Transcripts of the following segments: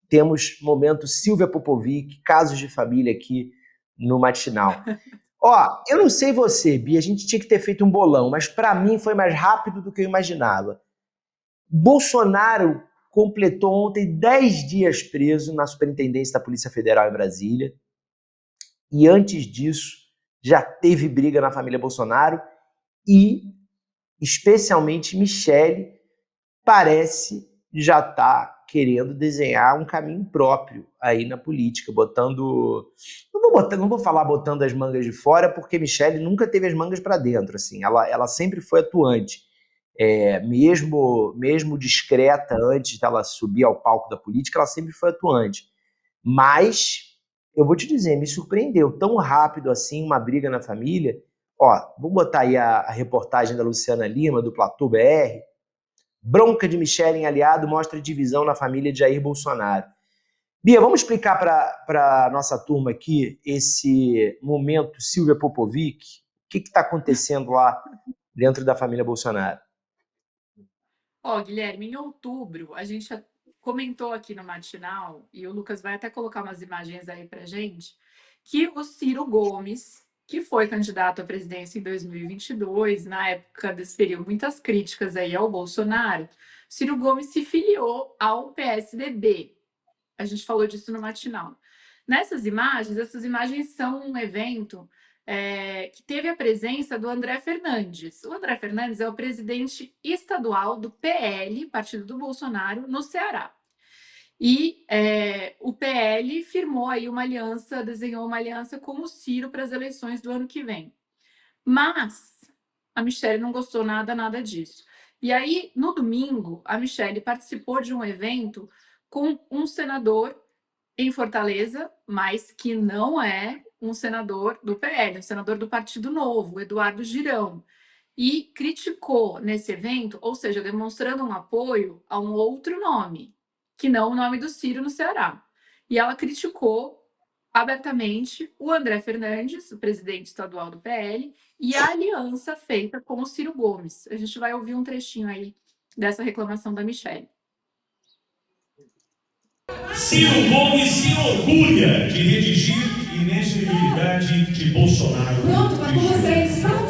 temos momento Silvia Popovic, casos de família aqui no Matinal. Ó, eu não sei você, Bia, a gente tinha que ter feito um bolão, mas para mim foi mais rápido do que eu imaginava. Bolsonaro completou ontem 10 dias preso na Superintendência da Polícia Federal em Brasília. E antes disso, já teve briga na família Bolsonaro e, especialmente, Michele parece já estar querendo desenhar um caminho próprio aí na política, botando... Não vou falar botando as mangas de fora, porque Michele nunca teve as mangas para dentro, assim, ela sempre foi atuante. Mesmo discreta antes dela subir ao palco da política, ela sempre foi atuante. Mas, eu vou te dizer, me surpreendeu tão rápido assim uma briga na família. Ó, vou botar aí a reportagem da Luciana Lima, do Platô BR. Bronca de Michele em aliado mostra divisão na família de Jair Bolsonaro. Bia, vamos explicar para a nossa turma aqui esse momento Silvia Popovic? O que está acontecendo lá dentro da família Bolsonaro? Ó, Guilherme, em outubro, a gente comentou aqui no Matinal, e o Lucas vai até colocar umas imagens aí pra gente, que o Ciro Gomes, que foi candidato à presidência em 2022, na época desferiu muitas críticas aí ao Bolsonaro, Ciro Gomes se filiou ao PSDB. A gente falou disso no Matinal. Essas imagens são um evento que teve a presença do André Fernandes. O André Fernandes é o presidente estadual do PL, Partido do Bolsonaro, no Ceará. E o PL firmou aí uma aliança, desenhou uma aliança com o Ciro para as eleições do ano que vem. Mas a Michele não gostou nada disso. E aí, no domingo, a Michele participou de um evento com um senador em Fortaleza, mas que não é um senador do PL, um senador do Partido Novo, Eduardo Girão, e criticou nesse evento, ou seja, demonstrando um apoio a um outro nome, que não o nome do Ciro no Ceará. E ela criticou abertamente o André Fernandes, o presidente estadual do PL, e a aliança feita com o Ciro Gomes. A gente vai ouvir um trechinho aí dessa reclamação da Michele. Ciro Gomes se orgulha de redigir inelegibilidade de Bolsonaro. Pronto, vai com vocês. Pronto.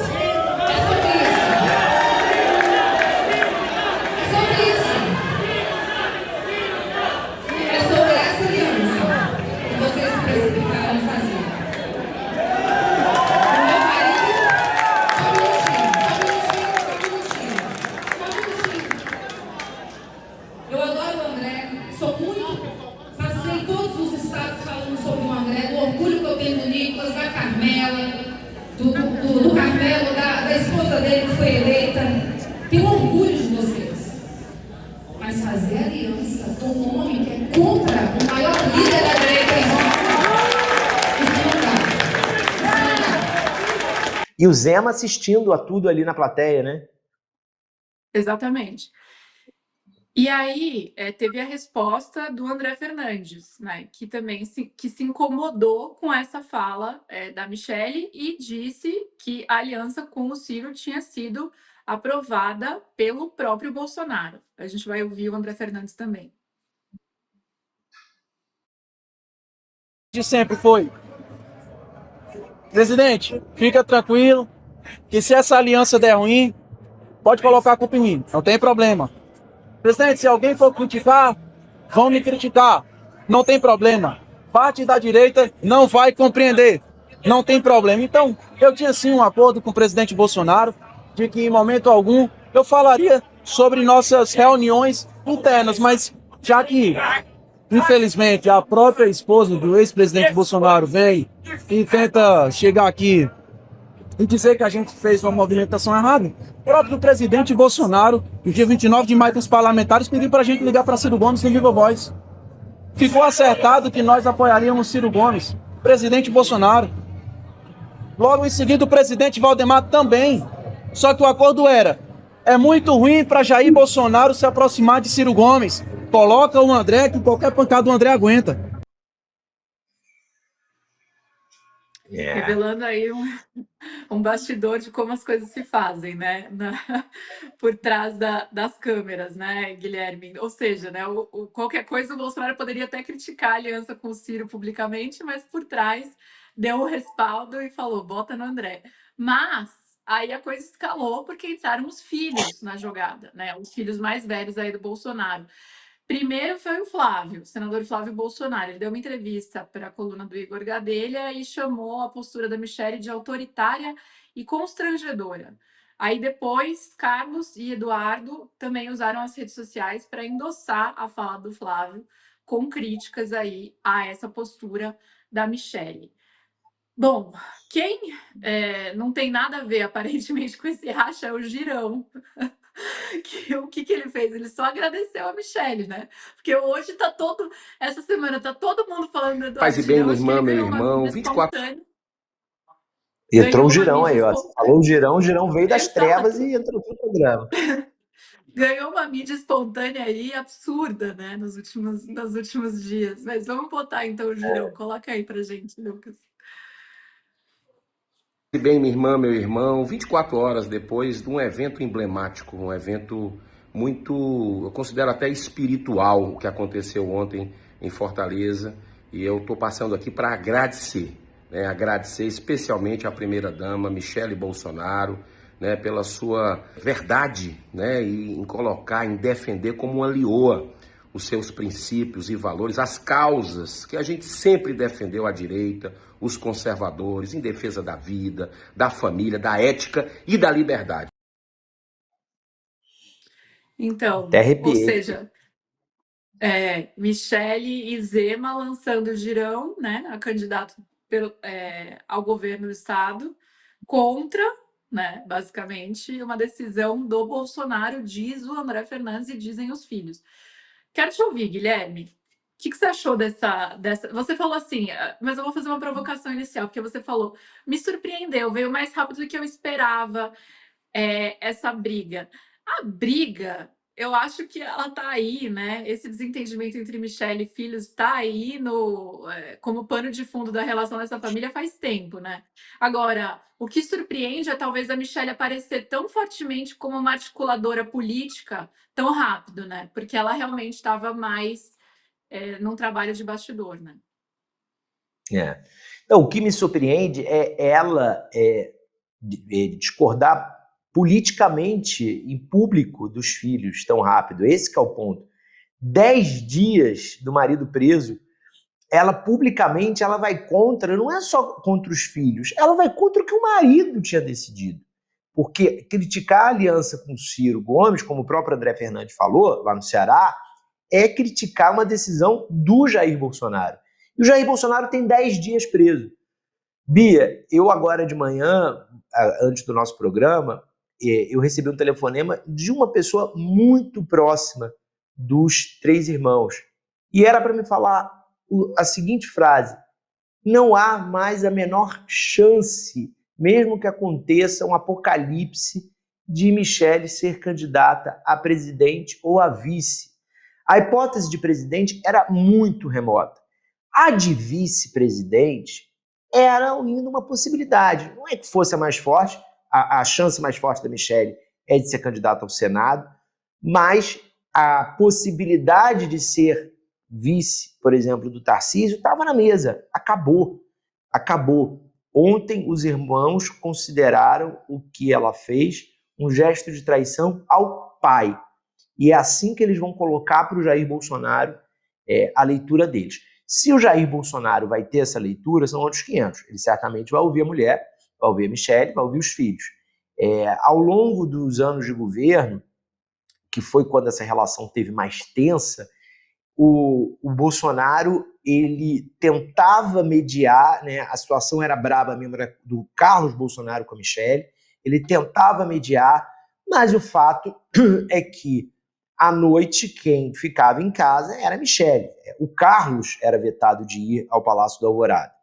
É sobre essa aliança que vocês se precipitaram em fazer. O meu marido... Só um minutinho. Eu adoro o André, sou muito... Passei todos os estados falando sobre o André, o orgulho que eu tenho do Nicolas, da Carmela, do Carmelo, da esposa dele que foi eleita. Tenho orgulho de vocês. Mas fazer aliança com um homem que é contra o maior líder da direita, isso não dá. E o Zema assistindo a tudo ali na plateia, né? Exatamente. E aí teve a resposta do André Fernandes, né, que também se incomodou com essa fala da Michele e disse que a aliança com o Ciro tinha sido aprovada pelo próprio Bolsonaro. A gente vai ouvir o André Fernandes também. De sempre foi: presidente, fica tranquilo, que se essa aliança der ruim, pode colocar a culpa em mim, não tem problema. Presidente, se alguém for criticar, vão me criticar, não tem problema. Parte da direita não vai compreender, não tem problema. Então, eu tinha sim um acordo com o presidente Bolsonaro, de que em momento algum eu falaria sobre nossas reuniões internas, mas já que, infelizmente, a própria esposa do ex-presidente Bolsonaro vem e tenta chegar aqui e dizer que a gente fez uma movimentação errada, o próprio presidente Bolsonaro, no dia 29 de maio, os parlamentares pediu para a gente ligar para Ciro Gomes no Viva Voz. Ficou acertado que nós apoiaríamos Ciro Gomes, presidente Bolsonaro. Logo em seguida, o presidente Valdemar também. Só que o acordo é muito ruim para Jair Bolsonaro se aproximar de Ciro Gomes. Coloca o André, que qualquer pancada do André aguenta. Revelando aí um bastidor de como as coisas se fazem, né? Por trás das câmeras, né, Guilherme? Ou seja, né, qualquer coisa o Bolsonaro poderia até criticar a aliança com o Ciro publicamente, mas por trás deu o respaldo e falou, bota no André. Mas aí a coisa escalou porque entraram os filhos na jogada, né? Os filhos mais velhos aí do Bolsonaro. Primeiro foi o Flávio, o senador Flávio Bolsonaro. Ele deu uma entrevista para a coluna do Igor Gadelha e chamou a postura da Michelle de autoritária e constrangedora. Aí depois, Carlos e Eduardo também usaram as redes sociais para endossar a fala do Flávio, com críticas aí a essa postura da Michelle. Bom, quem não tem nada a ver aparentemente com esse racha é o Girão. O que ele fez? Ele só agradeceu a Michelle, né? Porque hoje essa semana tá todo mundo falando do Eduardo Paz e bem, Girão, minha acho que irmã, ele meu ganhou uma irmão, mídia 24. espontânea. Entrou o Ganhou uma Girão mídia aí, ó. Você falou o Girão veio das trevas Exato. e entrou no programa. Ganhou uma mídia espontânea aí absurda, né? Nos últimos dias. Mas vamos botar então o Girão. Coloca aí pra gente, Lucas. E bem, minha irmã, meu irmão, 24 horas depois de um evento emblemático, um evento muito, eu considero até espiritual, o que aconteceu ontem em Fortaleza, e eu estou passando aqui para agradecer, né, agradecer especialmente à primeira-dama, Michelle Bolsonaro, né, pela sua verdade, né, e em colocar, em defender como uma leoa os seus princípios e valores, as causas que a gente sempre defendeu à direita, os conservadores, em defesa da vida, da família, da ética e da liberdade. Então, Até arrepiei. ou seja, Michelle e Zema lançando o Girão, né, a candidato ao governo do estado, contra, né, basicamente, uma decisão do Bolsonaro, diz o André Fernandes e dizem os filhos. Quero te ouvir, Guilherme. O que você achou dessa... Você falou assim, mas eu vou fazer uma provocação inicial, porque você falou, me surpreendeu, veio mais rápido do que eu esperava essa briga. A briga, eu acho que ela tá aí, né? Esse desentendimento entre Michelle e filhos está aí como pano de fundo da relação dessa família faz tempo, né? Agora, o que surpreende é talvez a Michelle aparecer tão fortemente como uma articuladora política tão rápido, né? Porque ela realmente estava mais num trabalho de bastidor, né? Então, o que me surpreende é ela discordar politicamente em público dos filhos tão rápido. Esse que é o ponto. 10 dias do marido preso, ela publicamente ela vai contra, não é só contra os filhos, ela vai contra o que o marido tinha decidido. Porque criticar a aliança com o Ciro Gomes, como o próprio André Fernandes falou lá no Ceará, é criticar uma decisão do Jair Bolsonaro. E o Jair Bolsonaro tem 10 dias preso. Bia, eu agora de manhã, antes do nosso programa, eu recebi um telefonema de uma pessoa muito próxima dos 3 irmãos. E era para me falar a seguinte frase: não há mais a menor chance, mesmo que aconteça um apocalipse, de Michelle ser candidata a presidente ou a vice. A hipótese de presidente era muito remota. A de vice-presidente era ainda uma possibilidade. Não é que fosse a mais forte, a chance mais forte da Michelle é de ser candidata ao Senado, mas a possibilidade de ser vice, por exemplo, do Tarcísio, estava na mesa. Acabou. Ontem, os irmãos consideraram o que ela fez um gesto de traição ao pai. E é assim que eles vão colocar para o Jair Bolsonaro a leitura deles. Se o Jair Bolsonaro vai ter essa leitura, são outros 500. Ele certamente vai ouvir a mulher, vai ouvir a Michelle, vai ouvir os filhos. Ao longo dos anos de governo, que foi quando essa relação teve mais tensa, o Bolsonaro ele tentava mediar, né? A situação era braba mesmo, era do Carlos Bolsonaro com a Michelle, ele tentava mediar, mas o fato é que à noite quem ficava em casa era a Michelle. O Carlos era vetado de ir ao Palácio do Alvorada.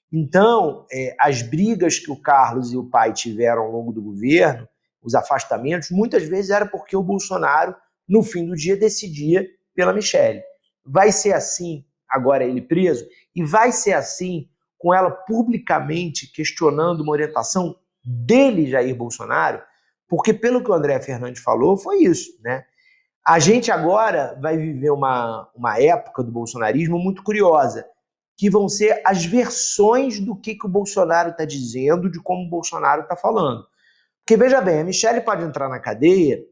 Então, as brigas que o Carlos e o pai tiveram ao longo do governo, os afastamentos, muitas vezes era porque o Bolsonaro, no fim do dia, decidia pela Michelle. Vai ser assim, agora ele preso, e vai ser assim com ela publicamente questionando uma orientação dele, Jair Bolsonaro, porque pelo que o André Fernandes falou, foi isso, né? A gente agora vai viver uma época do bolsonarismo muito curiosa, que vão ser as versões do que o Bolsonaro está dizendo, de como o Bolsonaro está falando. Porque, veja bem, a Michelle pode entrar na cadeia,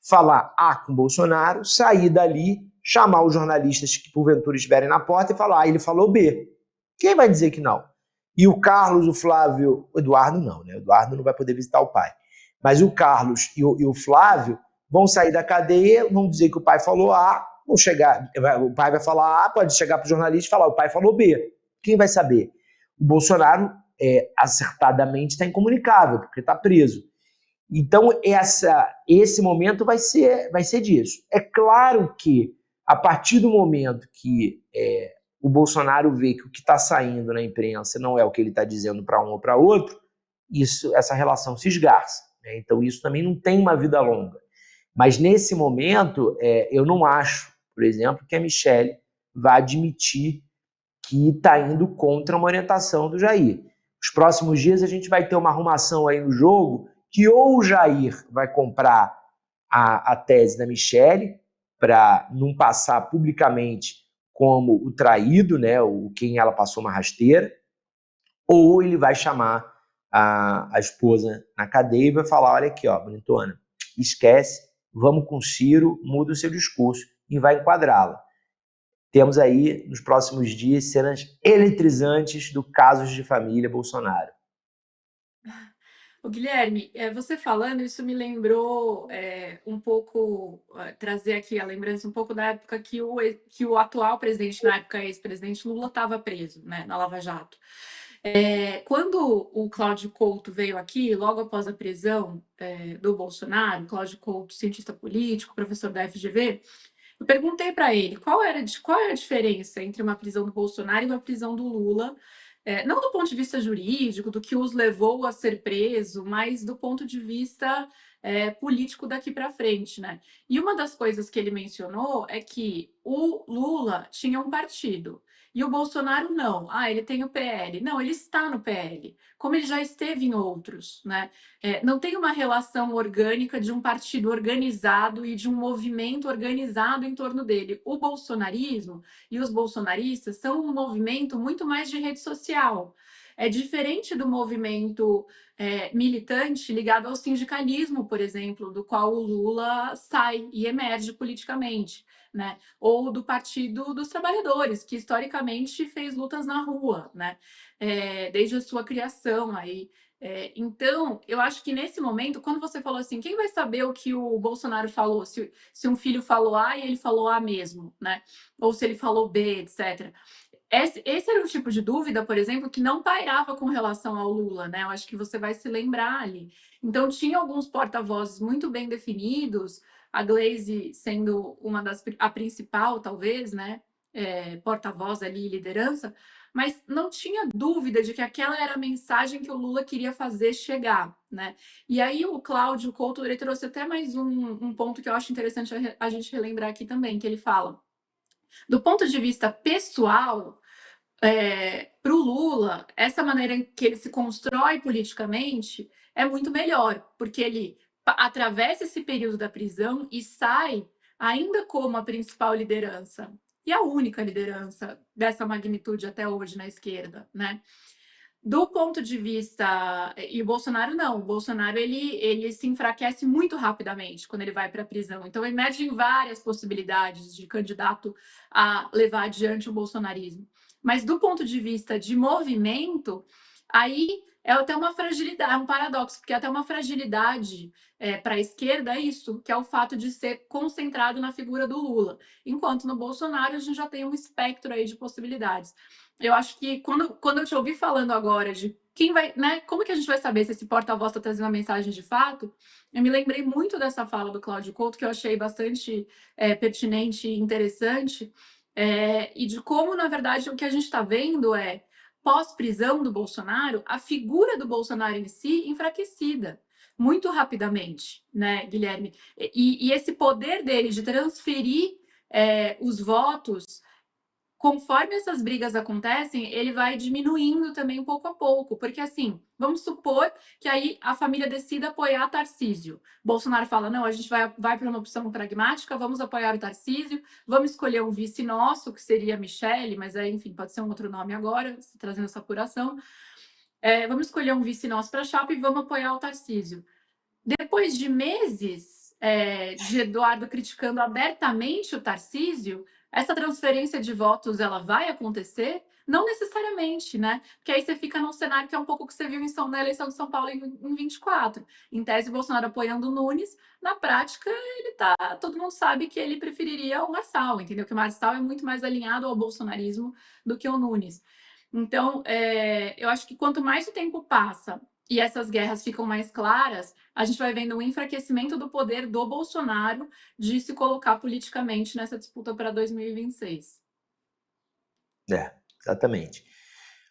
falar A com o Bolsonaro, sair dali, chamar os jornalistas que porventura estiverem na porta e falar, ele falou B. Quem vai dizer que não? E o Carlos, o Flávio, o Eduardo não, né? O Eduardo não vai poder visitar o pai. Mas o Carlos e o Flávio vão sair da cadeia, vão dizer que o pai falou A, vão chegar, o pai vai falar A, pode chegar para o jornalista e falar, o pai falou B. Quem vai saber? O Bolsonaro, acertadamente, está incomunicável, porque está preso. Então, esse momento vai ser disso. É claro que, a partir do momento que o Bolsonaro vê que o que está saindo na imprensa não é o que ele está dizendo para um ou para outro, essa relação se esgarça, né? Então, isso também não tem uma vida longa. Mas, nesse momento, eu não acho, por exemplo, que a Michelle vai admitir que está indo contra uma orientação do Jair. Nos próximos dias, a gente vai ter uma arrumação aí no jogo que ou o Jair vai comprar a tese da Michelle para não passar publicamente como o traído, né, quem ela passou uma rasteira, ou ele vai chamar a esposa na cadeia e vai falar, olha aqui, ó, bonitona, esquece, vamos com o Ciro, muda o seu discurso e vai enquadrá-la. Temos aí, nos próximos dias, cenas eletrizantes do Casos de Família Bolsonaro. O Guilherme, você falando, isso me lembrou um pouco, trazer aqui a lembrança um pouco da época que o atual presidente, na época ex-presidente Lula, estava preso, né, na Lava Jato. Quando o Cláudio Couto veio aqui, logo após a prisão do Bolsonaro, Cláudio Couto, cientista político, professor da FGV, eu perguntei para ele qual era a diferença entre uma prisão do Bolsonaro e uma prisão do Lula, não do ponto de vista jurídico, do que os levou a ser preso, mas do ponto de vista político daqui para frente, né? E uma das coisas que ele mencionou é que o Lula tinha um partido e o Bolsonaro não. Ele tem o PL. Não, ele está no PL, como ele já esteve em outros, né? Não tem uma relação orgânica de um partido organizado e de um movimento organizado em torno dele. O bolsonarismo e os bolsonaristas são um movimento muito mais de rede social. É diferente do movimento militante ligado ao sindicalismo, por exemplo, do qual o Lula sai e emerge politicamente, né? Ou do Partido dos Trabalhadores, que historicamente fez lutas na rua, né? Desde a sua criação aí. Então, eu acho que nesse momento, quando você falou assim, quem vai saber o que o Bolsonaro falou? Se um filho falou A e ele falou A mesmo, né? Ou se ele falou B, etc. Esse era o tipo de dúvida, por exemplo, que não pairava com relação ao Lula, né? Eu acho que você vai se lembrar ali. Então, tinha alguns porta-vozes muito bem definidos, a Gleisi sendo a principal, talvez, né? Porta-voz ali, liderança, mas não tinha dúvida de que aquela era a mensagem que o Lula queria fazer chegar, né? E aí o Cláudio Couto, ele trouxe até mais um ponto que eu acho interessante a gente relembrar aqui também, que ele fala, do ponto de vista pessoal, para o Lula, essa maneira em que ele se constrói politicamente é muito melhor, porque ele atravessa esse período da prisão e sai ainda como a principal liderança e a única liderança dessa magnitude até hoje na esquerda, né? Do ponto de vista. E o Bolsonaro não. O Bolsonaro ele se enfraquece muito rapidamente quando ele vai para a prisão. Então, emergem várias possibilidades de candidato a levar adiante o bolsonarismo. Mas do ponto de vista de movimento, aí é até uma fragilidade, é um paradoxo, porque é até uma fragilidade para a esquerda é isso, que é o fato de ser concentrado na figura do Lula. Enquanto no Bolsonaro a gente já tem um espectro aí de possibilidades. Eu acho que quando eu te ouvi falando agora de quem vai, né? Como que a gente vai saber se esse porta-voz está trazendo uma mensagem de fato? Eu me lembrei muito dessa fala do Cláudio Couto, que eu achei bastante pertinente e interessante, e de como, na verdade, o que a gente está vendo é, pós-prisão do Bolsonaro, a figura do Bolsonaro em si enfraquecida muito rapidamente, né, Guilherme? E esse poder dele de transferir os votos conforme essas brigas acontecem, ele vai diminuindo também pouco a pouco, porque assim, vamos supor que aí a família decida apoiar Tarcísio. Bolsonaro fala, não, a gente vai para uma opção pragmática, vamos apoiar o Tarcísio, vamos escolher um vice nosso, que seria a Michelle, mas aí, enfim, pode ser um outro nome agora, trazendo essa apuração. Vamos escolher um vice nosso para a chapa e vamos apoiar o Tarcísio. Depois de meses de Eduardo criticando abertamente o Tarcísio, essa transferência de votos ela vai acontecer? Não necessariamente, né? Porque aí você fica num cenário que é um pouco o que você viu na eleição de São Paulo em 24. Em tese, Bolsonaro apoiando o Nunes, na prática, todo mundo sabe que ele preferiria o Marçal, entendeu? Que o Marçal é muito mais alinhado ao bolsonarismo do que o Nunes. Então, eu acho que quanto mais o tempo passa e essas guerras ficam mais claras, a gente vai vendo um enfraquecimento do poder do Bolsonaro de se colocar politicamente nessa disputa para 2026. Exatamente.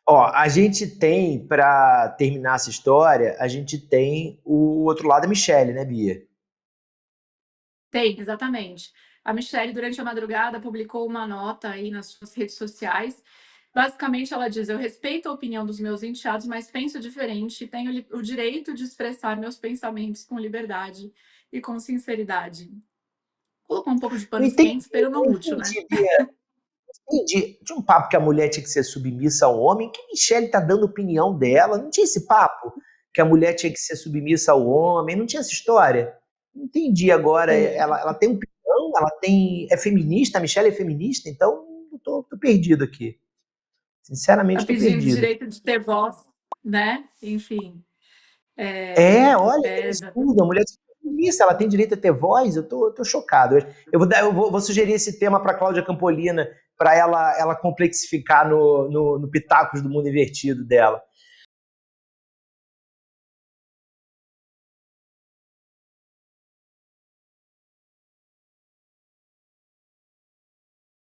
Ó, a gente tem, para terminar essa história, a gente tem o outro lado da Michelle, né, Bia? Tem, exatamente. A Michelle, durante a madrugada, publicou uma nota aí nas suas redes sociais. Basicamente, ela diz: eu respeito a opinião dos meus enteados, mas penso diferente e tenho o direito de expressar meus pensamentos com liberdade e com sinceridade. Colocou um pouco de panos quentes, pero não útil, né? Entendi. Tinha um papo que a mulher tinha que ser submissa ao homem, que Michelle tá dando opinião dela. Não tinha esse papo que a mulher tinha que ser submissa ao homem? Não tinha essa história? Não entendi agora. Ela tem opinião, é feminista, a Michelle é feminista, então eu tô perdido aqui. Sinceramente, tô pedindo perdido. direito de ter voz, né? Enfim. Olha que absurdo, a mulher feminista, ela tem direito a ter voz? Eu tô chocado. Eu vou sugerir esse tema para Cláudia Campolina, para ela complexificar no Pitacos do Mundo Invertido dela.